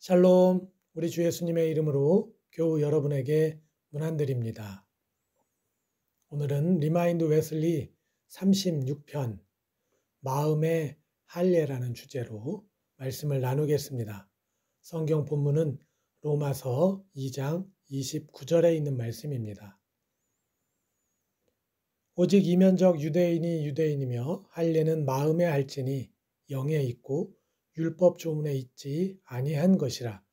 샬롬, 우리 주 예수님의 이름으로 교우 여러분에게 문안드립니다. 오늘은 리마인드 웨슬리 36편 마음의 할례라는 주제로 말씀을 나누겠습니다. 성경 본문은 로마서 2장 29절에 있는 말씀입니다. 오직 이면적 유대인이 유대인이며 할례는 마음에 할지니 영에 있고 율법 조문에 있지 아니한 것이라.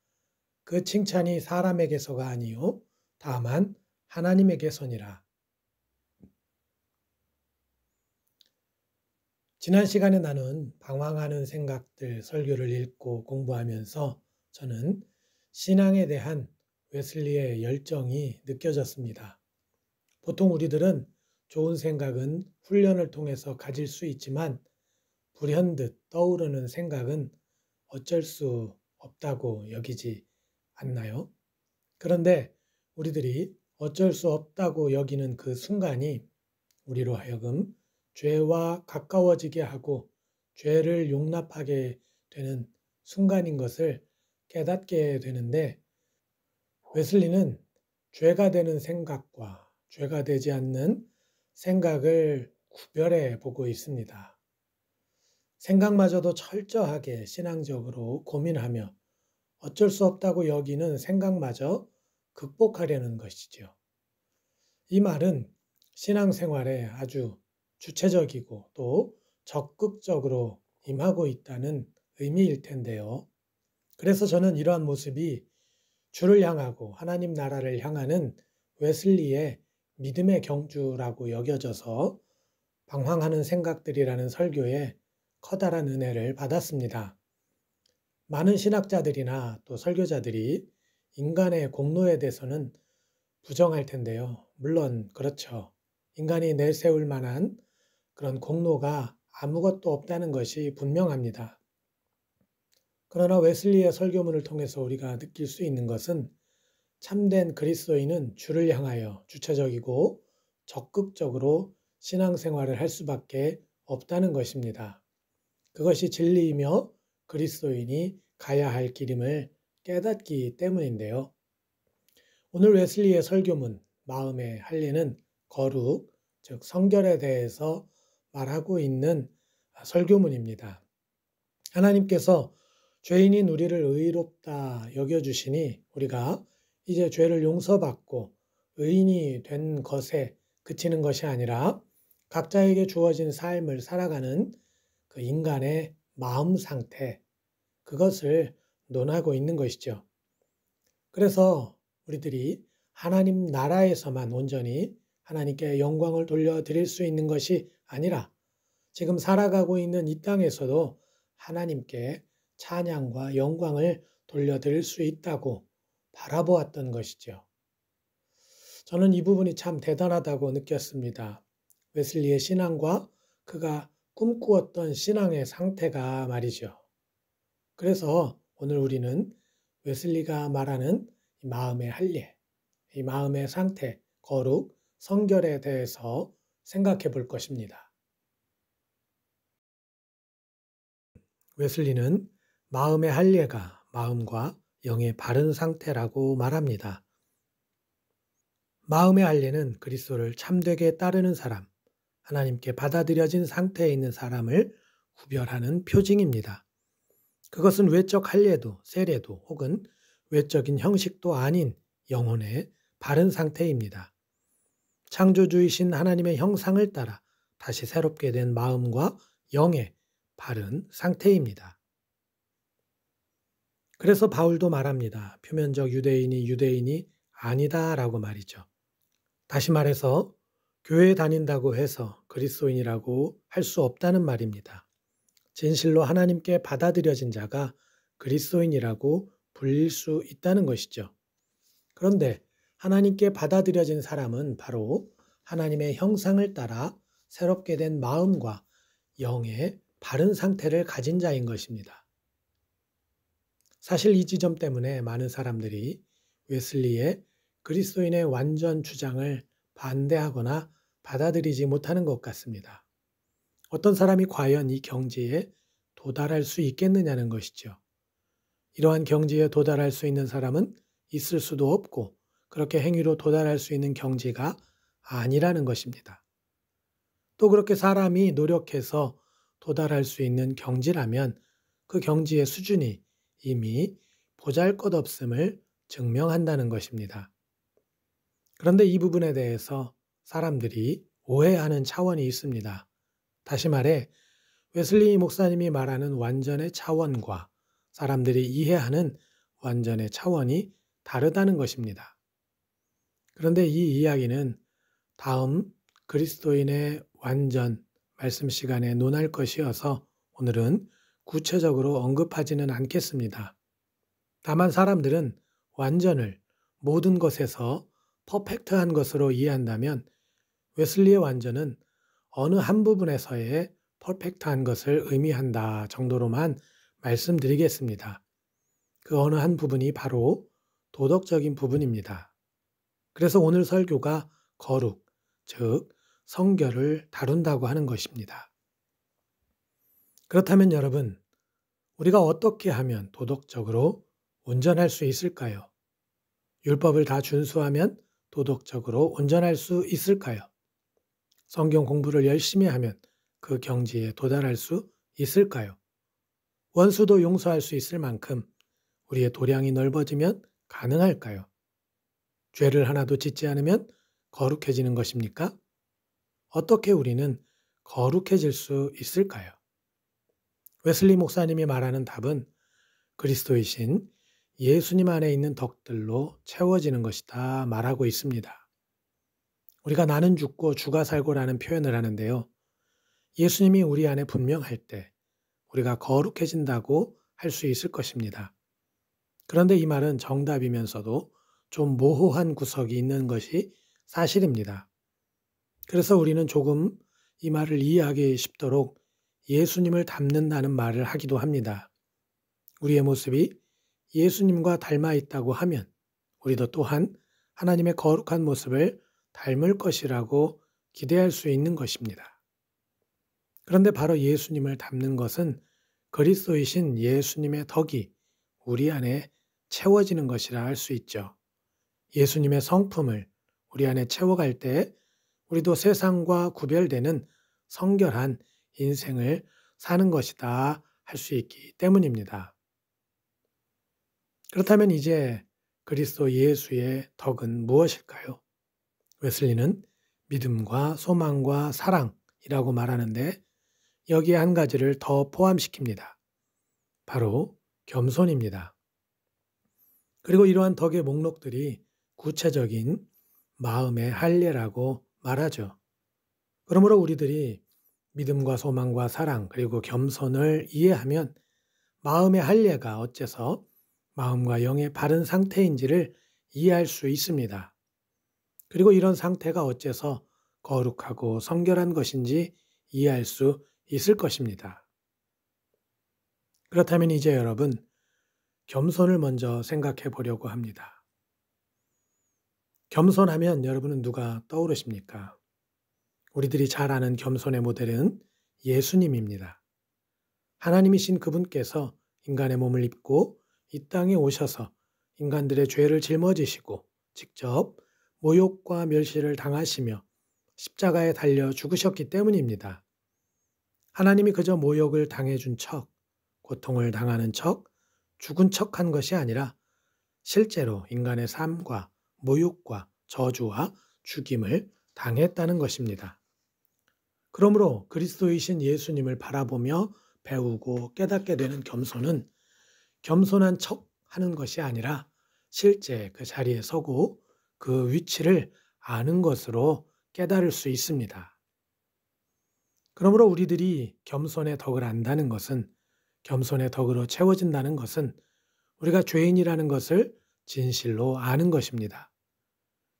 그 칭찬이 사람에게서가 아니요 다만 하나님에게서니라. 지난 시간에 나눈 방황하는 생각들 설교를 읽고 공부하면서 저는 신앙에 대한 웨슬리의 열정이 느껴졌습니다. 보통 우리들은 좋은 생각은 훈련을 통해서 가질 수 있지만 불현듯 떠오르는 생각은 어쩔 수 없다고 여기지 않나요? 그런데 우리들이 어쩔 수 없다고 여기는 그 순간이 우리로 하여금 죄와 가까워지게 하고 죄를 용납하게 되는 순간인 것을 깨닫게 되는데, 웨슬리는 죄가 되는 생각과 죄가 되지 않는 생각을 구별해 보고 있습니다. 생각마저도 철저하게 신앙적으로 고민하며 어쩔 수 없다고 여기는 생각마저 극복하려는 것이죠. 이 말은 신앙생활에 아주 주체적이고 또 적극적으로 임하고 있다는 의미일 텐데요. 그래서 저는 이러한 모습이 주를 향하고 하나님 나라를 향하는 웨슬리의 믿음의 경주라고 여겨져서 방황하는 생각들이라는 설교에 커다란 은혜를 받았습니다. 많은 신학자들이나 또 설교자들이 인간의 공로에 대해서는 부정할 텐데요. 물론 그렇죠. 인간이 내세울 만한 그런 공로가 아무것도 없다는 것이 분명합니다. 그러나 웨슬리의 설교문을 통해서 우리가 느낄 수 있는 것은 참된 그리스도인은 주를 향하여 주체적이고 적극적으로 신앙생활을 할 수밖에 없다는 것입니다. 그것이 진리이며 그리스도인이 가야 할 길임을 깨닫기 때문인데요. 오늘 웨슬리의 설교문 마음의 할례는 거룩, 즉 성결에 대해서 말하고 있는 설교문입니다. 하나님께서 죄인인 우리를 의롭다 여겨주시니 우리가 이제 죄를 용서받고 의인이 된 것에 그치는 것이 아니라 각자에게 주어진 삶을 살아가는 그 인간의 마음 상태, 그것을 논하고 있는 것이죠. 그래서 우리들이 하나님 나라에서만 온전히 하나님께 영광을 돌려드릴 수 있는 것이 아니라 지금 살아가고 있는 이 땅에서도 하나님께 찬양과 영광을 돌려드릴 수 있다고 바라보았던 것이죠. 저는 이 부분이 참 대단하다고 느꼈습니다. 웨슬리의 신앙과 그가 꿈꾸었던 신앙의 상태가 말이죠. 그래서 오늘 우리는 웨슬리가 말하는 이 마음의 할례, 이 마음의 상태, 거룩, 성결에 대해서 생각해 볼 것입니다. 웨슬리는 마음의 할례가 마음과 영의 바른 상태라고 말합니다. 마음의 할례는 그리스도를 참되게 따르는 사람, 하나님께 받아들여진 상태에 있는 사람을 구별하는 표징입니다. 그것은 외적 할례도 세례도 혹은 외적인 형식도 아닌 영혼의 바른 상태입니다. 창조주이신 하나님의 형상을 따라 다시 새롭게 된 마음과 영의 바른 상태입니다. 그래서 바울도 말합니다. 표면적 유대인이 유대인이 아니다라고 말이죠. 다시 말해서 교회에 다닌다고 해서 그리스도인이라고 할 수 없다는 말입니다. 진실로 하나님께 받아들여진 자가 그리스도인이라고 불릴 수 있다는 것이죠. 그런데 하나님께 받아들여진 사람은 바로 하나님의 형상을 따라 새롭게 된 마음과 영의 바른 상태를 가진 자인 것입니다. 사실 이 지점 때문에 많은 사람들이 웨슬리의 그리스도인의 완전 주장을 반대하거나 받아들이지 못하는 것 같습니다. 어떤 사람이 과연 이 경지에 도달할 수 있겠느냐는 것이죠. 이러한 경지에 도달할 수 있는 사람은 있을 수도 없고 그렇게 행위로 도달할 수 있는 경지가 아니라는 것입니다. 또 그렇게 사람이 노력해서 도달할 수 있는 경지라면 그 경지의 수준이 이미 보잘것없음을 증명한다는 것입니다. 그런데 이 부분에 대해서 사람들이 오해하는 차원이 있습니다. 다시 말해 웨슬리 목사님이 말하는 완전의 차원과 사람들이 이해하는 완전의 차원이 다르다는 것입니다. 그런데 이 이야기는 다음 그리스도인의 완전 말씀 시간에 논할 것이어서 오늘은 구체적으로 언급하지는 않겠습니다. 다만 사람들은 완전을 모든 것에서 퍼펙트한 것으로 이해한다면 웨슬리의 완전은 어느 한 부분에서의 퍼펙트한 것을 의미한다 정도로만 말씀드리겠습니다. 그 어느 한 부분이 바로 도덕적인 부분입니다. 그래서 오늘 설교가 거룩, 즉 성결을 다룬다고 하는 것입니다. 그렇다면 여러분, 우리가 어떻게 하면 도덕적으로 온전할 수 있을까요? 율법을 다 준수하면 도덕적으로 온전할 수 있을까요? 성경 공부를 열심히 하면 그 경지에 도달할 수 있을까요? 원수도 용서할 수 있을 만큼 우리의 도량이 넓어지면 가능할까요? 죄를 하나도 짓지 않으면 거룩해지는 것입니까? 어떻게 우리는 거룩해질 수 있을까요? 웨슬리 목사님이 말하는 답은 그리스도이신 예수님 안에 있는 덕들로 채워지는 것이다 말하고 있습니다. 우리가 나는 죽고 주가 살고라는 표현을 하는데요. 예수님이 우리 안에 분명할 때 우리가 거룩해진다고 할 수 있을 것입니다. 그런데 이 말은 정답이면서도 좀 모호한 구석이 있는 것이 사실입니다. 그래서 우리는 조금 이 말을 이해하기 쉽도록 예수님을 닮는다는 말을 하기도 합니다. 우리의 모습이 예수님과 닮아 있다고 하면 우리도 또한 하나님의 거룩한 모습을 닮을 것이라고 기대할 수 있는 것입니다. 그런데 바로 예수님을 닮는 것은 그리스도이신 예수님의 덕이 우리 안에 채워지는 것이라 할 수 있죠. 예수님의 성품을 우리 안에 채워갈 때 우리도 세상과 구별되는 성결한 인생을 사는 것이다 할 수 있기 때문입니다. 그렇다면 이제 그리스도 예수의 덕은 무엇일까요? 웨슬리는 믿음과 소망과 사랑이라고 말하는데 여기에 한 가지를 더 포함시킵니다. 바로 겸손입니다. 그리고 이러한 덕의 목록들이 구체적인 마음의 할례라고 말하죠. 그러므로 우리들이 믿음과 소망과 사랑 그리고 겸손을 이해하면 마음의 할례가 어째서 마음과 영의 바른 상태인지를 이해할 수 있습니다. 그리고 이런 상태가 어째서 거룩하고 성결한 것인지 이해할 수 있을 것입니다. 그렇다면 이제 여러분, 겸손을 먼저 생각해 보려고 합니다. 겸손하면 여러분은 누가 떠오르십니까? 우리들이 잘 아는 겸손의 모델은 예수님입니다. 하나님이신 그분께서 인간의 몸을 입고 이 땅에 오셔서 인간들의 죄를 짊어지시고 직접 모욕과 멸시를 당하시며 십자가에 달려 죽으셨기 때문입니다. 하나님이 그저 모욕을 당해준 척, 고통을 당하는 척, 죽은 척한 것이 아니라 실제로 인간의 삶과 모욕과 저주와 죽임을 당했다는 것입니다. 그러므로 그리스도이신 예수님을 바라보며 배우고 깨닫게 되는 겸손은 겸손한 척 하는 것이 아니라 실제 그 자리에 서고 그 위치를 아는 것으로 깨달을 수 있습니다. 그러므로 우리들이 겸손의 덕을 안다는 것은, 겸손의 덕으로 채워진다는 것은 우리가 죄인이라는 것을 진실로 아는 것입니다.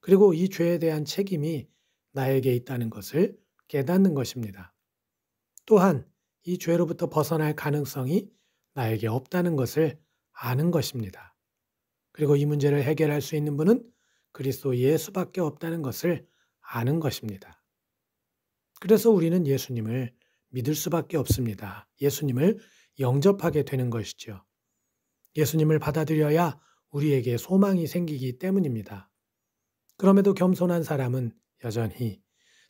그리고 이 죄에 대한 책임이 나에게 있다는 것을 깨닫는 것입니다. 또한 이 죄로부터 벗어날 가능성이 나에게 없다는 것을 아는 것입니다. 그리고 이 문제를 해결할 수 있는 분은 그리스도 예수밖에 없다는 것을 아는 것입니다. 그래서 우리는 예수님을 믿을 수밖에 없습니다. 예수님을 영접하게 되는 것이죠. 예수님을 받아들여야 우리에게 소망이 생기기 때문입니다. 그럼에도 겸손한 사람은 여전히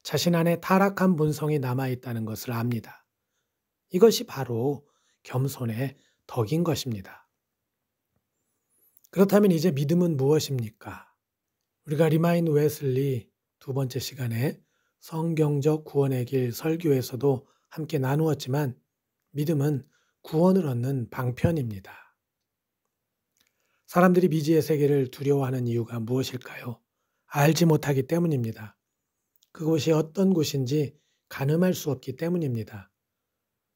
자신 안에 타락한 본성이 남아있다는 것을 압니다. 이것이 바로 겸손의 덕인 것입니다. 그렇다면 이제 믿음은 무엇입니까? 우리가 리마인 웨슬리 두 번째 시간에 성경적 구원의 길 설교에서도 함께 나누었지만 믿음은 구원을 얻는 방편입니다. 사람들이 미지의 세계를 두려워하는 이유가 무엇일까요? 알지 못하기 때문입니다. 그곳이 어떤 곳인지 가늠할 수 없기 때문입니다.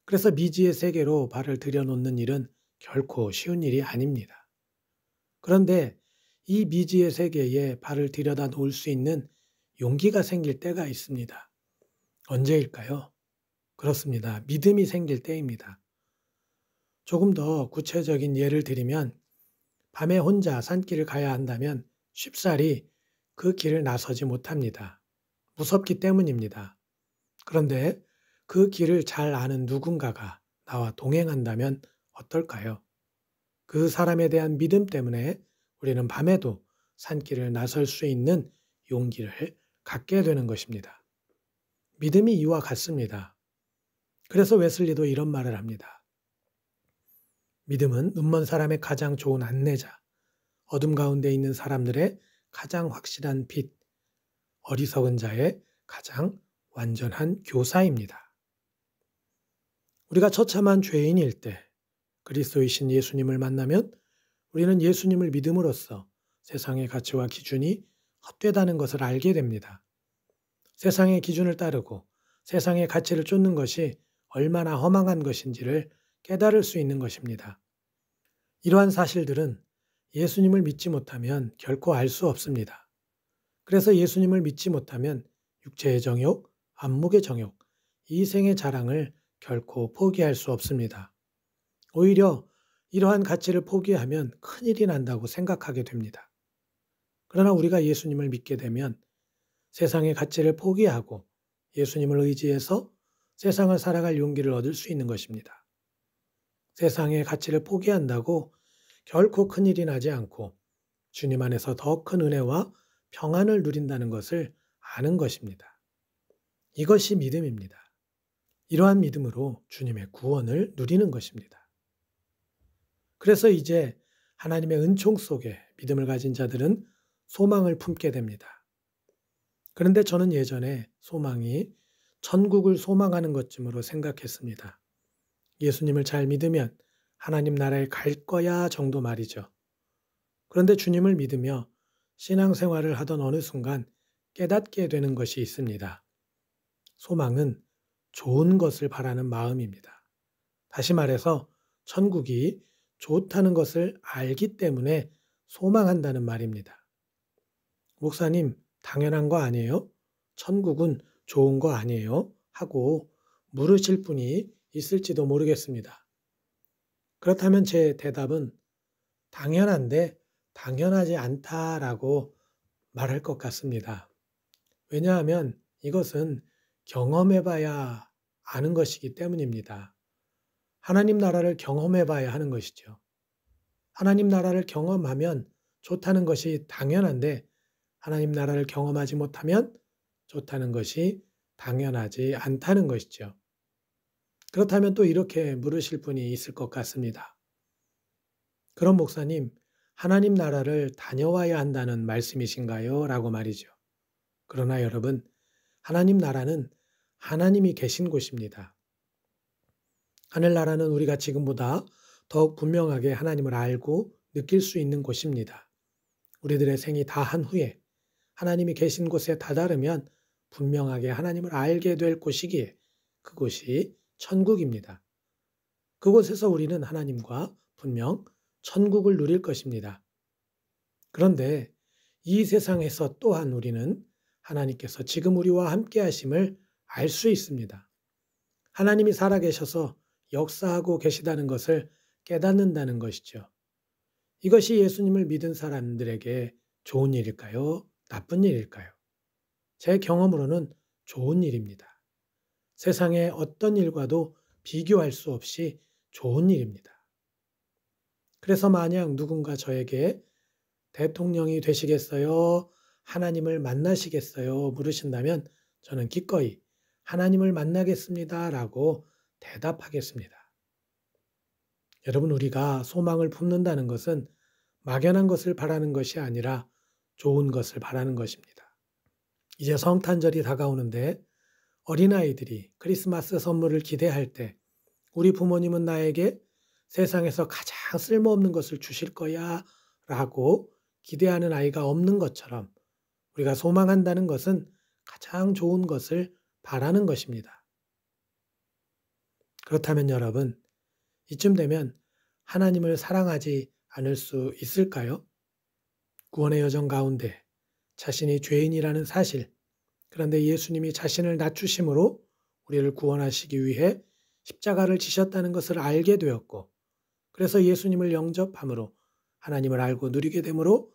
그래서 미지의 세계로 발을 들여놓는 일은 결코 쉬운 일이 아닙니다. 그런데 이 미지의 세계에 발을 들여다 놓을 수 있는 용기가 생길 때가 있습니다. 언제일까요? 그렇습니다. 믿음이 생길 때입니다. 조금 더 구체적인 예를 들면 밤에 혼자 산길을 가야 한다면 쉽사리 그 길을 나서지 못합니다. 무섭기 때문입니다. 그런데 그 길을 잘 아는 누군가가 나와 동행한다면 어떨까요? 그 사람에 대한 믿음 때문에 우리는 밤에도 산길을 나설 수 있는 용기를 갖게 되는 것입니다. 믿음이 이와 같습니다. 그래서 웨슬리도 이런 말을 합니다. 믿음은 눈먼 사람의 가장 좋은 안내자, 어둠 가운데 있는 사람들의 가장 확실한 빛, 어리석은 자의 가장 완전한 교사입니다. 우리가 처참한 죄인일 때 그리스도이신 예수님을 만나면 우리는 예수님을 믿음으로써 세상의 가치와 기준이 헛되다는 것을 알게 됩니다. 세상의 기준을 따르고 세상의 가치를 쫓는 것이 얼마나 허망한 것인지를 깨달을 수 있는 것입니다. 이러한 사실들은 예수님을 믿지 못하면 결코 알 수 없습니다. 그래서 예수님을 믿지 못하면 육체의 정욕, 안목의 정욕, 이생의 자랑을 결코 포기할 수 없습니다. 오히려 이러한 가치를 포기하면 큰일이 난다고 생각하게 됩니다. 그러나 우리가 예수님을 믿게 되면 세상의 가치를 포기하고 예수님을 의지해서 세상을 살아갈 용기를 얻을 수 있는 것입니다. 세상의 가치를 포기한다고 결코 큰일이 나지 않고 주님 안에서 더 큰 은혜와 평안을 누린다는 것을 아는 것입니다. 이것이 믿음입니다. 이러한 믿음으로 주님의 구원을 누리는 것입니다. 그래서 이제 하나님의 은총 속에 믿음을 가진 자들은 소망을 품게 됩니다. 그런데 저는 예전에 소망이 천국을 소망하는 것쯤으로 생각했습니다. 예수님을 잘 믿으면 하나님 나라에 갈 거야 정도 말이죠. 그런데 주님을 믿으며 신앙생활을 하던 어느 순간 깨닫게 되는 것이 있습니다. 소망은 좋은 것을 바라는 마음입니다. 다시 말해서 천국이 좋다는 것을 알기 때문에 소망한다는 말입니다. 목사님, 당연한 거 아니에요? 천국은 좋은 거 아니에요? 하고 물으실 분이 있을지도 모르겠습니다. 그렇다면 제 대답은 당연한데 당연하지 않다라고 말할 것 같습니다. 왜냐하면 이것은 경험해봐야 아는 것이기 때문입니다. 하나님 나라를 경험해봐야 하는 것이죠. 하나님 나라를 경험하면 좋다는 것이 당연한데 하나님 나라를 경험하지 못하면 좋다는 것이 당연하지 않다는 것이죠. 그렇다면 또 이렇게 물으실 분이 있을 것 같습니다. 그럼 목사님, 하나님 나라를 다녀와야 한다는 말씀이신가요? 라고 말이죠. 그러나 여러분, 하나님 나라는 하나님이 계신 곳입니다. 하늘나라는 우리가 지금보다 더욱 분명하게 하나님을 알고 느낄 수 있는 곳입니다. 우리들의 생이 다한 후에 하나님이 계신 곳에 다다르면 분명하게 하나님을 알게 될 곳이기에 그곳이 천국입니다. 그곳에서 우리는 하나님과 분명 천국을 누릴 것입니다. 그런데 이 세상에서 또한 우리는 하나님께서 지금 우리와 함께 하심을 알 수 있습니다. 하나님이 살아계셔서 역사하고 계시다는 것을 깨닫는다는 것이죠. 이것이 예수님을 믿은 사람들에게 좋은 일일까요? 나쁜 일일까요? 제 경험으로는 좋은 일입니다. 세상의 어떤 일과도 비교할 수 없이 좋은 일입니다. 그래서 만약 누군가 저에게 대통령이 되시겠어요? 하나님을 만나시겠어요? 물으신다면 저는 기꺼이 하나님을 만나겠습니다. 라고 대답하겠습니다. 여러분, 우리가 소망을 품는다는 것은 막연한 것을 바라는 것이 아니라 좋은 것을 바라는 것입니다. 이제 성탄절이 다가오는데 어린아이들이 크리스마스 선물을 기대할 때 우리 부모님은 나에게 세상에서 가장 쓸모없는 것을 주실 거야 라고 기대하는 아이가 없는 것처럼 우리가 소망한다는 것은 가장 좋은 것을 바라는 것입니다. 그렇다면 여러분, 이쯤 되면 하나님을 사랑하지 않을 수 있을까요? 구원의 여정 가운데 자신이 죄인이라는 사실, 그런데 예수님이 자신을 낮추심으로 우리를 구원하시기 위해 십자가를 지셨다는 것을 알게 되었고, 그래서 예수님을 영접함으로 하나님을 알고 누리게 되므로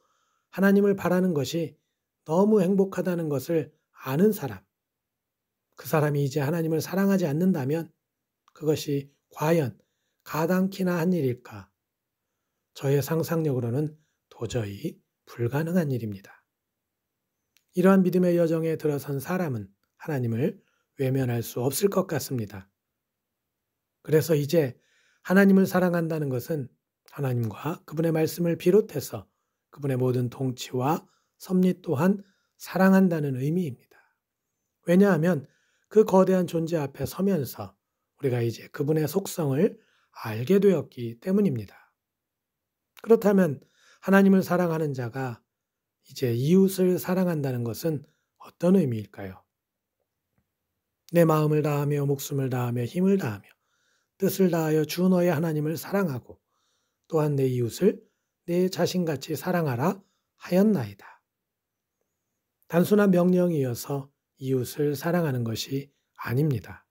하나님을 바라는 것이 너무 행복하다는 것을 아는 사람, 그 사람이 이제 하나님을 사랑하지 않는다면 그것이 과연 가당키나 한 일일까? 저의 상상력으로는 도저히 불가능한 일입니다. 이러한 믿음의 여정에 들어선 사람은 하나님을 외면할 수 없을 것 같습니다. 그래서 이제 하나님을 사랑한다는 것은 하나님과 그분의 말씀을 비롯해서 그분의 모든 통치와 섭리 또한 사랑한다는 의미입니다. 왜냐하면 그 거대한 존재 앞에 서면서 우리가 이제 그분의 속성을 알게 되었기 때문입니다. 그렇다면 하나님을 사랑하는 자가 이제 이웃을 사랑한다는 것은 어떤 의미일까요? 내 마음을 다하며 목숨을 다하며 힘을 다하며 뜻을 다하여 주 너의 하나님을 사랑하고 또한 내 이웃을 내 자신같이 사랑하라 하였나이다. 단순한 명령이어서 이웃을 사랑하는 것이 아닙니다.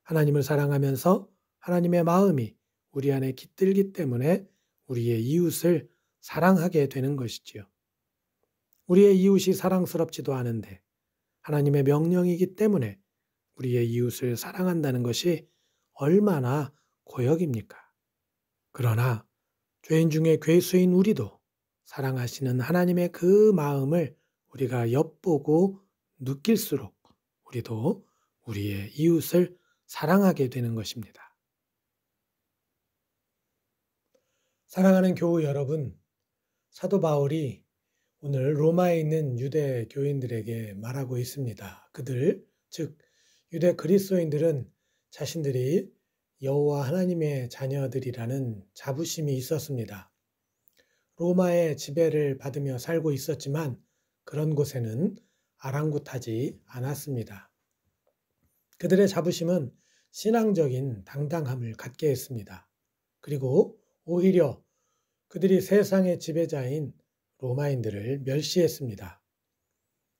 하나님을 사랑하면서 하나님의 마음이 우리 안에 깃들기 때문에 우리의 이웃을 사랑하게 되는 것이지요. 우리의 이웃이 사랑스럽지도 않은데 하나님의 명령이기 때문에 우리의 이웃을 사랑한다는 것이 얼마나 고역입니까? 그러나 죄인 중에 괴수인 우리도 사랑하시는 하나님의 그 마음을 우리가 엿보고 느낄수록 우리도 우리의 이웃을 사랑하게 되는 것입니다. 사랑하는 교우 여러분, 사도 바울이 오늘 로마에 있는 유대 교인들에게 말하고 있습니다. 그들, 즉 유대 그리스도인들은 자신들이 여호와 하나님의 자녀들이라는 자부심이 있었습니다. 로마의 지배를 받으며 살고 있었지만 그런 곳에는 아랑곳하지 않았습니다. 그들의 자부심은 신앙적인 당당함을 갖게 했습니다. 그리고 오히려 그들이 세상의 지배자인 로마인들을 멸시했습니다.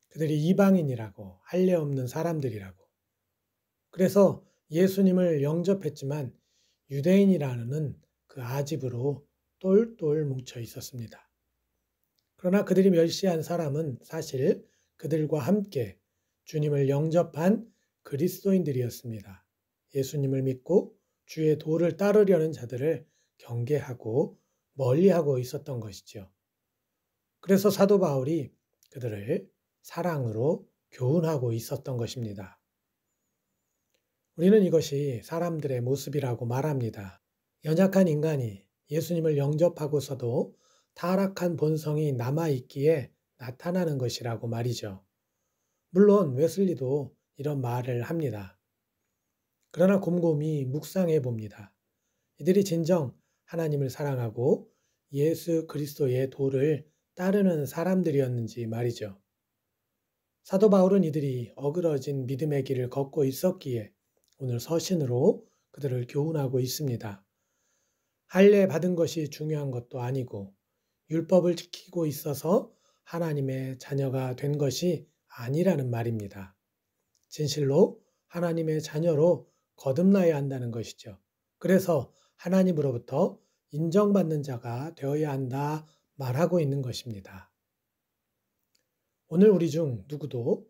그들이 이방인이라고, 할례 없는 사람들이라고. 그래서 예수님을 영접했지만 유대인이라는 그 아집으로 똘똘 뭉쳐 있었습니다. 그러나 그들이 멸시한 사람은 사실 그들과 함께 주님을 영접한 그리스도인들이었습니다. 예수님을 믿고 주의 도를 따르려는 자들을 경계하고 멀리하고 있었던 것이죠. 그래서 사도 바울이 그들을 사랑으로 교훈하고 있었던 것입니다. 우리는 이것이 사람들의 모습이라고 말합니다. 연약한 인간이 예수님을 영접하고서도 타락한 본성이 남아있기에 나타나는 것이라고 말이죠. 물론 웨슬리도 이런 말을 합니다. 그러나 곰곰이 묵상해 봅니다. 이들이 진정 하나님을 사랑하고 예수 그리스도의 도를 따르는 사람들이었는지 말이죠. 사도 바울은 이들이 어그러진 믿음의 길을 걷고 있었기에 오늘 서신으로 그들을 교훈하고 있습니다. 할례 받은 것이 중요한 것도 아니고 율법을 지키고 있어서 하나님의 자녀가 된 것이 아니라는 말입니다. 진실로 하나님의 자녀로 거듭나야 한다는 것이죠. 그래서 하나님으로부터 인정받는 자가 되어야 한다 말하고 있는 것입니다. 오늘 우리 중 누구도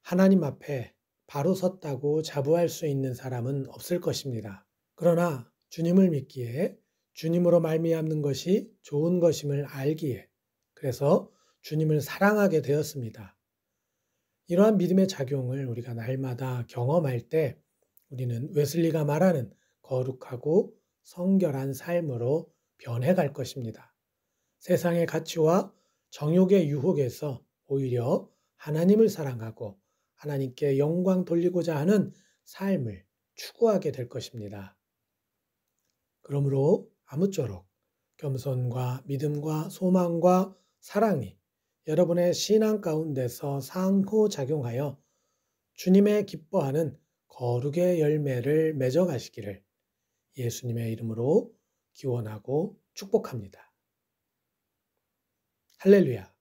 하나님 앞에 바로 섰다고 자부할 수 있는 사람은 없을 것입니다. 그러나 주님을 믿기에 주님으로 말미암는 것이 좋은 것임을 알기에 그래서 주님을 사랑하게 되었습니다. 이러한 믿음의 작용을 우리가 날마다 경험할 때 우리는 웨슬리가 말하는 거룩하고 성결한 삶으로 변해갈 것입니다. 세상의 가치와 정욕의 유혹에서 오히려 하나님을 사랑하고 하나님께 영광 돌리고자 하는 삶을 추구하게 될 것입니다. 그러므로 아무쪼록 겸손과 믿음과 소망과 사랑이 여러분의 신앙 가운데서 상호작용하여 주님의 기뻐하는 거룩의 열매를 맺어가시기를 예수님의 이름으로 기원하고 축복합니다. 할렐루야.